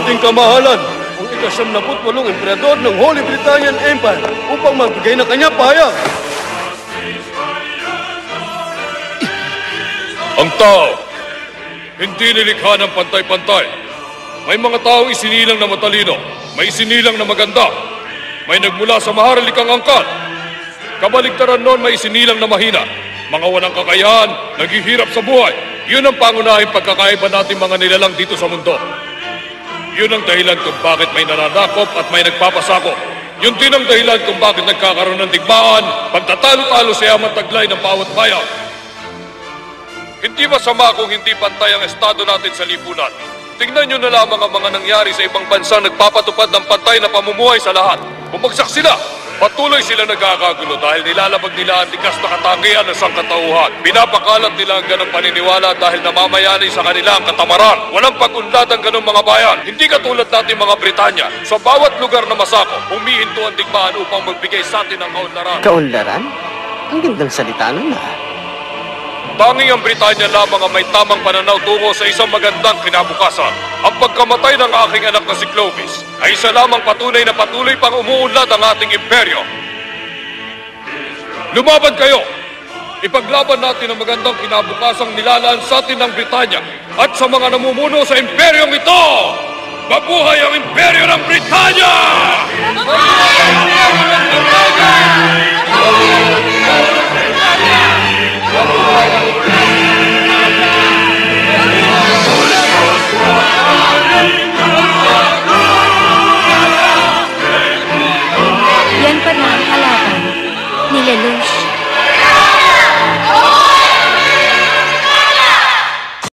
ating kamahalan, ang ika-78 emperador ng Holy Britannian Empire upang magbigay ng kanyang pahayag. Ang tao, hindi nilikha ng pantay-pantay. May mga taong isinilang na matalino, may isinilang na maganda, may nagmula sa maharalikang angkan. Kabaligtaran noon may isinilang na mahina, mga walang kakayahan, naghihirap sa buhay. Yun ang pangunahing pagkakaiba natin mga nilalang dito sa mundo. Yun ang dahilan kung bakit may nananakop at may nagpapasakop. Yun din ang dahilan kung bakit nagkakaroon ng digmaan, pagtatalo-talo sa yaman taglay ng bawat bayan. Hindi masama kung hindi pantay ang estado natin sa lipunan. Tingnan nyo na lamang ang mga nangyari sa ibang bansang nagpapatupad ng pantay na pamumuhay sa lahat. Bumagsak sila. Patuloy sila nagkakagulo dahil nilalabag nila ang likas na katangian ng sangkatauhan. Pinapakalat nila ang ganong paniniwala dahil namamayani sa kanila ang katamaran. Walang pag-unlad ang ganong mga bayan. Hindi katulad natin mga Britanya. Sa bawat lugar na masakop, humihinto ang digmaan upang magbigay sa atin ng kaunlaran. Kaunlaran? Ang gandang salita nun na. Tanging ang Britanya lamang ang may tamang pananaw tungo sa isang magandang kinabukasan. Ang pagkamatay ng aking anak na si Clovis ay isa lamang patunay na patuloy pang umuunlad ang ating imperyo. Lumaban kayo! Ipaglaban natin ang magandang kinabukasang nilalaan sa atin ng Britanya at sa mga namumuno sa imperyong ito! Mabuhay ang imperyo ng Britanya! Mabuhay ang imperyo ng Britanya!